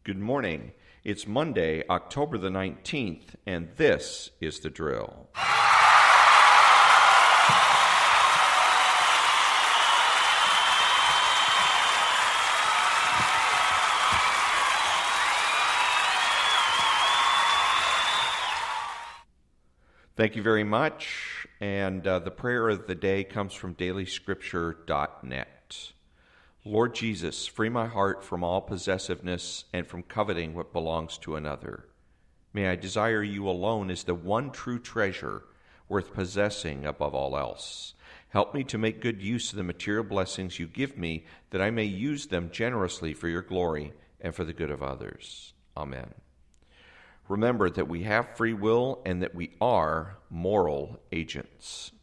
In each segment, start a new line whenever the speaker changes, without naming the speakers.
Good morning. It's Monday, October the 19th, and this is The Drill. Thank you very much, and the prayer of the day comes from dailyscripture.net. Lord Jesus, free my heart from all possessiveness and from coveting what belongs to another. May I desire you alone as the one true treasure worth possessing above all else. Help me to make good use of the material blessings you give me, that I may use them generously for your glory and for the good of others. Amen. Remember that we have free will and that we are moral agents.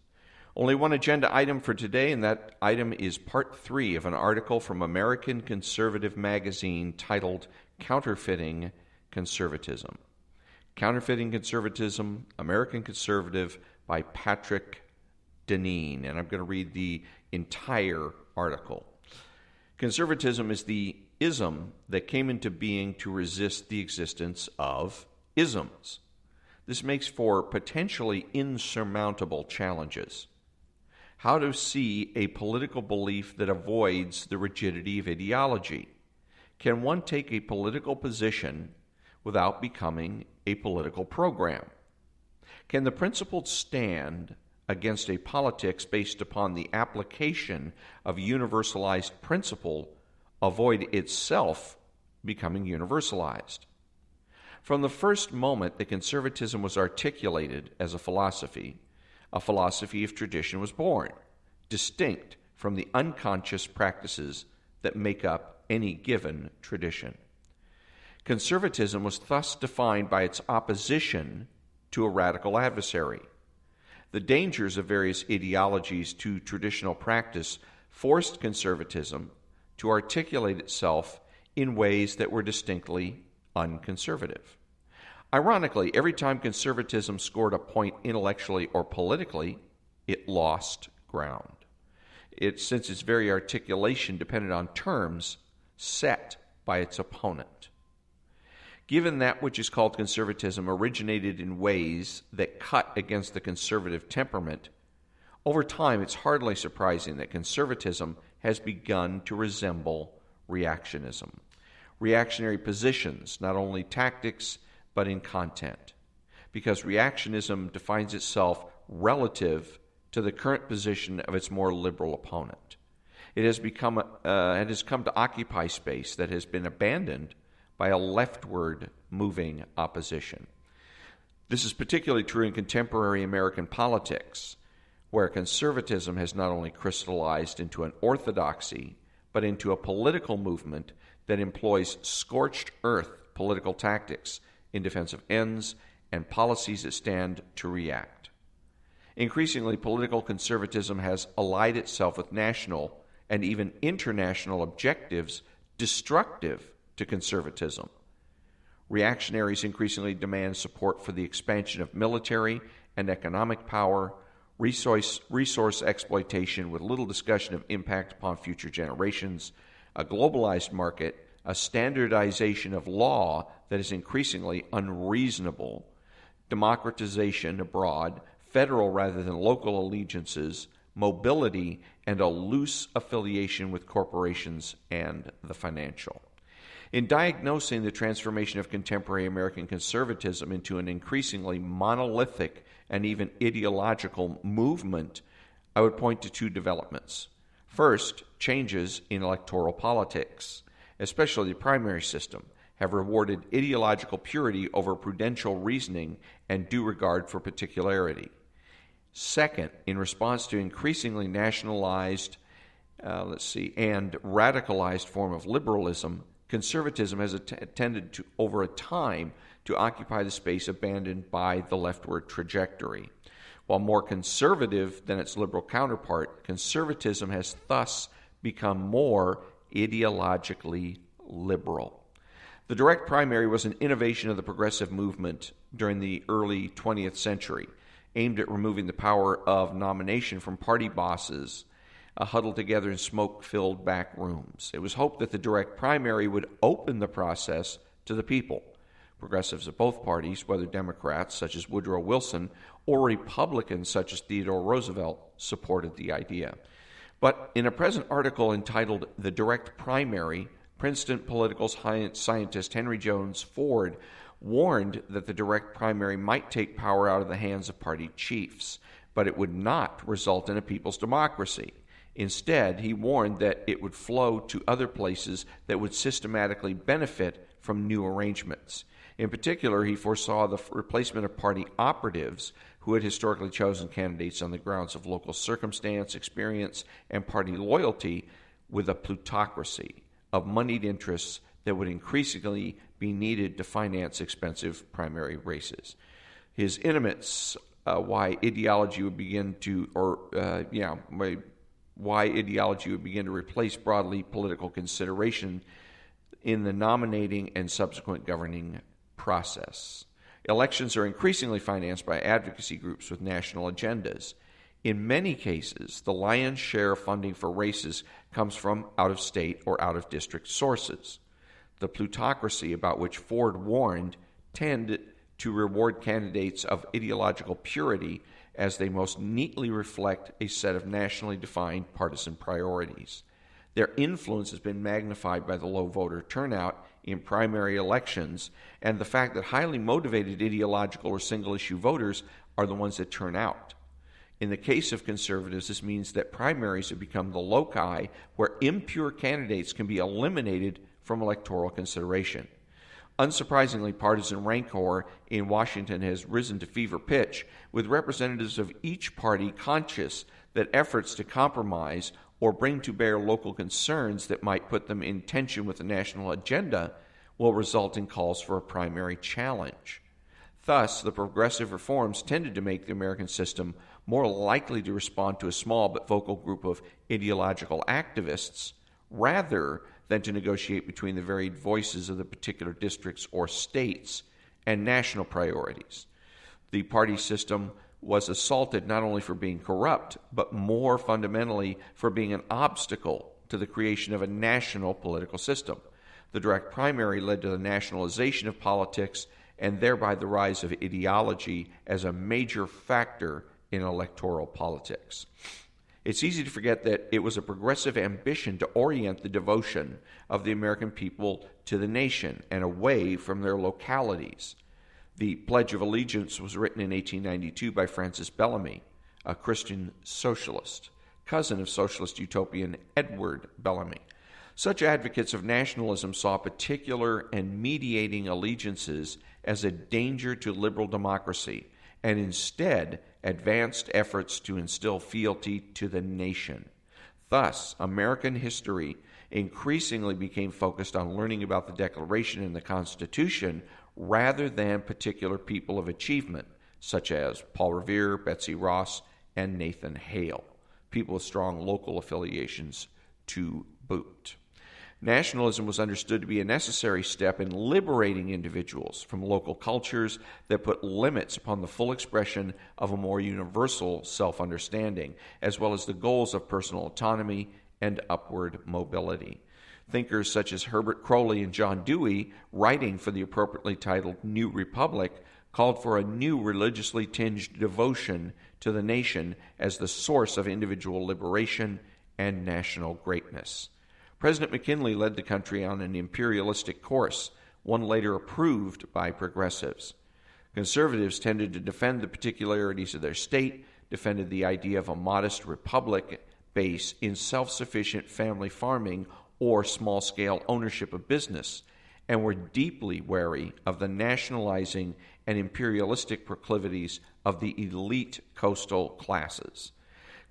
Only one agenda item for today, and that item is part 3 of an article from American Conservative magazine titled Counterfeiting Conservatism. Counterfeiting Conservatism, American Conservative, by Patrick Daneen. And I'm going to read the entire article. Conservatism is the ism that came into being to resist the existence of isms. This makes for potentially insurmountable challenges. How to see a political belief that avoids the rigidity of ideology? Can one take a political position without becoming a political program? Can the principled stand against a politics based upon the application of universalized principle avoid itself becoming universalized? From the first moment that conservatism was articulated as a philosophy of tradition was born, distinct from the unconscious practices that make up any given tradition. Conservatism was thus defined by its opposition to a radical adversary. The dangers of various ideologies to traditional practice forced conservatism to articulate itself in ways that were distinctly unconservative. Ironically, every time conservatism scored a point intellectually or politically, it lost ground. Since its very articulation depended on terms set by its opponent. Given that which is called conservatism originated in ways that cut against the conservative temperament, over time it's hardly surprising that conservatism has begun to resemble reactionism. Reactionary positions, not only tactics, but in content, because reactionism defines itself relative to the current position of its more liberal opponent. It has come to occupy space that has been abandoned by a leftward moving opposition. This is particularly true in contemporary American politics, where conservatism has not only crystallized into an orthodoxy, but into a political movement that employs scorched earth political tactics in defense of ends and policies that stand to react. Increasingly, political conservatism has allied itself with national and even international objectives destructive to conservatism. Reactionaries increasingly demand support for the expansion of military and economic power, resource exploitation with little discussion of impact upon future generations, a globalized market, a standardization of law that is increasingly unreasonable, democratization abroad, federal rather than local allegiances, mobility, and a loose affiliation with corporations and the financial. In diagnosing the transformation of contemporary American conservatism into an increasingly monolithic and even ideological movement, I would point to 2 developments. First, changes in electoral politics, especially the primary system, have rewarded ideological purity over prudential reasoning and due regard for particularity. Second, in response to increasingly nationalized, and radicalized form of liberalism, conservatism has tended to, over a time, to occupy the space abandoned by the leftward trajectory. While more conservative than its liberal counterpart, conservatism has thus become more ideologically liberal. The direct primary was an innovation of the progressive movement during the early 20th century, aimed at removing the power of nomination from party bosses huddled together in smoke-filled back rooms. It was hoped that the direct primary would open the process to the people. Progressives of both parties, whether Democrats such as Woodrow Wilson or Republicans such as Theodore Roosevelt, supported the idea. But in a present article entitled The Direct Primary, Princeton political scientist Henry Jones Ford warned that the direct primary might take power out of the hands of party chiefs, but it would not result in a people's democracy. Instead, he warned that it would flow to other places that would systematically benefit from new arrangements. In particular, he foresaw the replacement of party operatives who had historically chosen candidates on the grounds of local circumstance, experience, and party loyalty with a plutocracy of moneyed interests that would increasingly be needed to finance expensive primary races. His intimates, why ideology would begin to replace broadly political consideration in the nominating and subsequent governing process. Elections are increasingly financed by advocacy groups with national agendas. In many cases, the lion's share of funding for races comes from out-of-state or out-of-district sources. The plutocracy about which Ford warned tended to reward candidates of ideological purity as they most neatly reflect a set of nationally defined partisan priorities. Their influence has been magnified by the low voter turnout in primary elections and the fact that highly motivated ideological or single-issue voters are the ones that turn out. In the case of conservatives, this means that primaries have become the loci where impure candidates can be eliminated from electoral consideration. Unsurprisingly, partisan rancor in Washington has risen to fever pitch, with representatives of each party conscious that efforts to compromise or bring to bear local concerns that might put them in tension with the national agenda will result in calls for a primary challenge. Thus, the progressive reforms tended to make the American system more likely to respond to a small but vocal group of ideological activists rather than to negotiate between the varied voices of the particular districts or states and national priorities. The party system was assaulted not only for being corrupt, but more fundamentally for being an obstacle to the creation of a national political system. The direct primary led to the nationalization of politics and thereby the rise of ideology as a major factor in electoral politics. It's easy to forget that it was a progressive ambition to orient the devotion of the American people to the nation and away from their localities. The Pledge of Allegiance was written in 1892 by Francis Bellamy, a Christian socialist, cousin of socialist utopian Edward Bellamy. Such advocates of nationalism saw particular and mediating allegiances as a danger to liberal democracy and instead advanced efforts to instill fealty to the nation. Thus, American history increasingly became focused on learning about the Declaration and the Constitution rather than particular people of achievement, such as Paul Revere, Betsy Ross, and Nathan Hale, people with strong local affiliations to boot. Nationalism was understood to be a necessary step in liberating individuals from local cultures that put limits upon the full expression of a more universal self-understanding, as well as the goals of personal autonomy and upward mobility. Thinkers such as Herbert Crowley and John Dewey, writing for the appropriately titled New Republic, called for a new religiously tinged devotion to the nation as the source of individual liberation and national greatness. President McKinley led the country on an imperialistic course, one later approved by progressives. Conservatives tended to defend the particularities of their state, defended the idea of a modest republic base in self-sufficient family farming or small-scale ownership of business, and were deeply wary of the nationalizing and imperialistic proclivities of the elite coastal classes.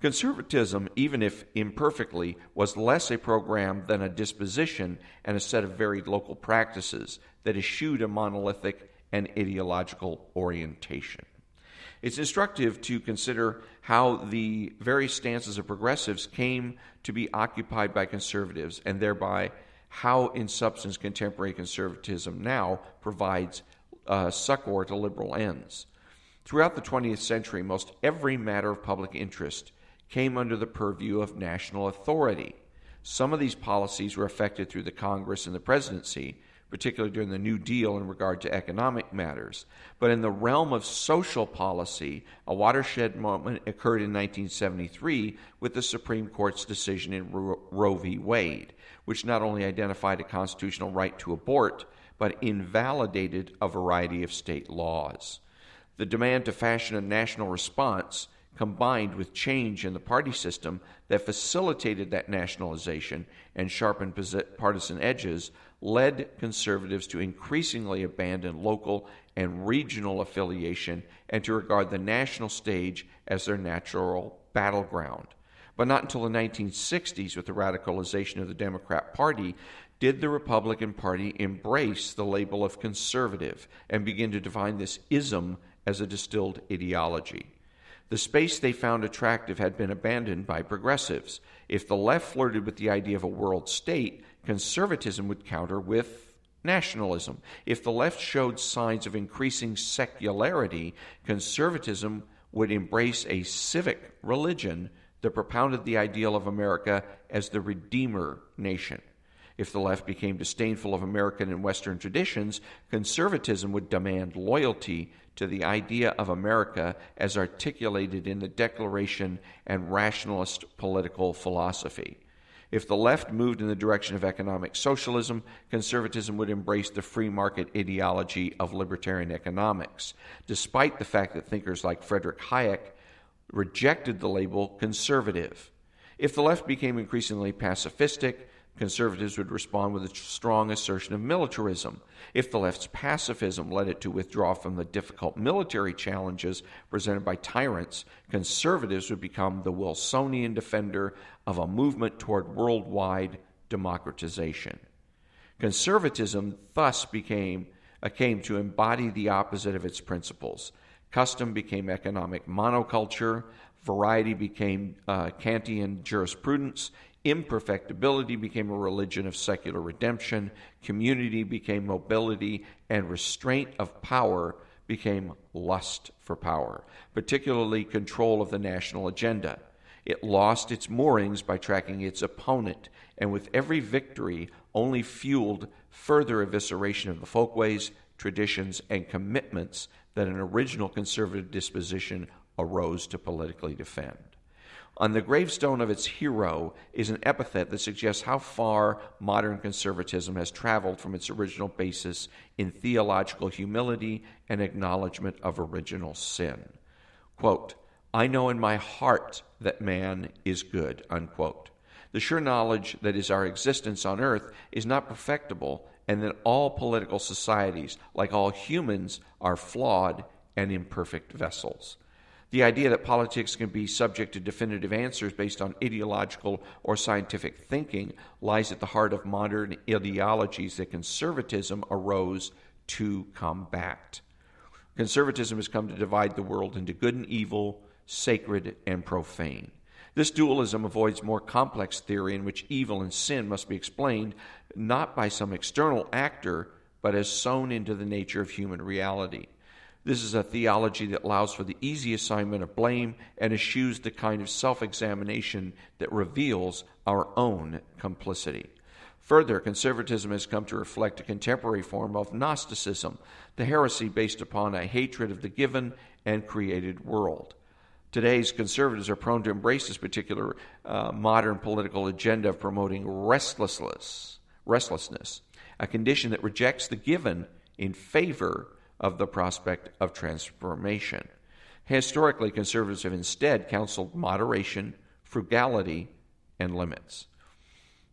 Conservatism, even if imperfectly, was less a program than a disposition and a set of varied local practices that eschewed a monolithic and ideological orientation. It's instructive to consider how the various stances of progressives came to be occupied by conservatives, and thereby how, in substance, contemporary conservatism now provides succor to liberal ends. Throughout the 20th century, most every matter of public interest came under the purview of national authority. Some of these policies were effected through the Congress and the presidency, particularly during the New Deal in regard to economic matters. But in the realm of social policy, a watershed moment occurred in 1973 with the Supreme Court's decision in Roe v. Wade, which not only identified a constitutional right to abort, but invalidated a variety of state laws. The demand to fashion a national response, combined with change in the party system that facilitated that nationalization and sharpened partisan edges, led conservatives to increasingly abandon local and regional affiliation and to regard the national stage as their natural battleground. But not until the 1960s, with the radicalization of the Democrat Party, did the Republican Party embrace the label of conservative and begin to define this ism as a distilled ideology. The space they found attractive had been abandoned by progressives. If the left flirted with the idea of a world state, conservatism would counter with nationalism. If the left showed signs of increasing secularity, conservatism would embrace a civic religion that propounded the ideal of America as the Redeemer nation. If the left became disdainful of American and Western traditions, conservatism would demand loyalty to the idea of America as articulated in the Declaration and rationalist political philosophy. If the left moved in the direction of economic socialism, conservatism would embrace the free market ideology of libertarian economics, despite the fact that thinkers like Friedrich Hayek rejected the label conservative. If the left became increasingly pacifistic, conservatives would respond with a strong assertion of militarism. If the left's pacifism led it to withdraw from the difficult military challenges presented by tyrants, conservatives would become the Wilsonian defender of a movement toward worldwide democratization. Conservatism thus came to embody the opposite of its principles. Custom became economic monoculture, variety became Kantian jurisprudence, imperfectibility became a religion of secular redemption, community became mobility, and restraint of power became lust for power, particularly control of the national agenda. It lost its moorings by tracking its opponent, and with every victory only fueled further evisceration of the folkways, traditions, and commitments that an original conservative disposition arose to politically defend. On the gravestone of its hero is an epithet that suggests how far modern conservatism has traveled from its original basis in theological humility and acknowledgement of original sin. Quote, "I know in my heart that man is good," unquote. The sure knowledge that is our existence on earth is not perfectible, and that all political societies, like all humans, are flawed and imperfect vessels. The idea that politics can be subject to definitive answers based on ideological or scientific thinking lies at the heart of modern ideologies that conservatism arose to combat. Conservatism has come to divide the world into good and evil, sacred and profane. This dualism avoids more complex theory in which evil and sin must be explained not by some external actor, but as sown into the nature of human reality. This is a theology that allows for the easy assignment of blame and eschews the kind of self-examination that reveals our own complicity. Further, conservatism has come to reflect a contemporary form of Gnosticism, the heresy based upon a hatred of the given and created world. Today's conservatives are prone to embrace this particular modern political agenda of promoting restlessness, a condition that rejects the given in favor of the prospect of transformation. Historically, conservatives have instead counseled moderation, frugality, and limits.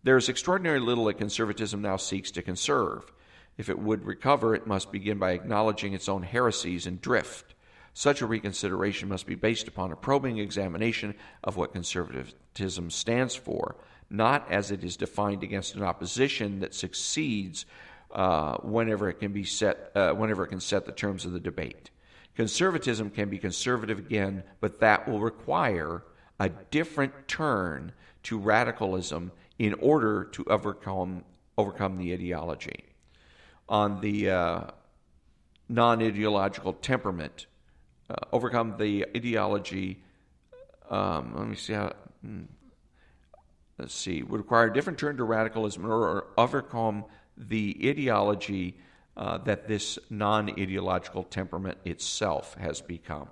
There is extraordinarily little that conservatism now seeks to conserve. If it would recover, it must begin by acknowledging its own heresies and drift. Such a reconsideration must be based upon a probing examination of what conservatism stands for, not as it is defined against an opposition that succeeds whenever it can set the terms of the debate. Conservatism can be conservative again, but that will require a different turn to radicalism in order to overcome the ideology. On the non-ideological temperament, overcome the ideology. Would require a different turn to radicalism in order to overcome the ideology that this non-ideological temperament itself has become.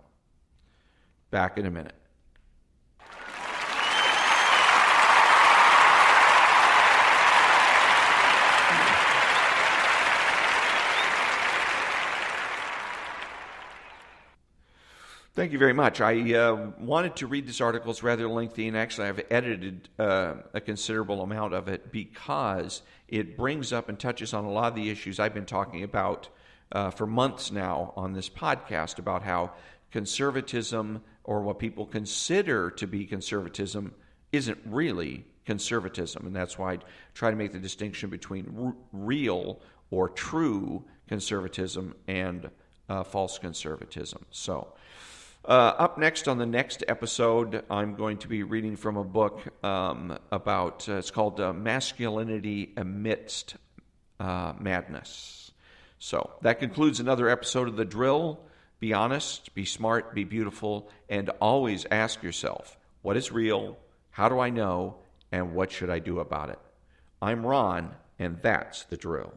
Back in a minute. Thank you very much. I wanted to read this article. It's rather lengthy, and actually I've edited a considerable amount of it because it brings up and touches on a lot of the issues I've been talking about for months now on this podcast, about how conservatism, or what people consider to be conservatism, isn't really conservatism. And that's why I try to make the distinction between real or true conservatism and false conservatism. So, up next on the next episode, I'm going to be reading from a book about, it's called Masculinity Amidst Madness. So that concludes another episode of The Drill. Be honest, be smart, be beautiful, and always ask yourself, what is real, how do I know, and what should I do about it? I'm Ron, and that's The Drill.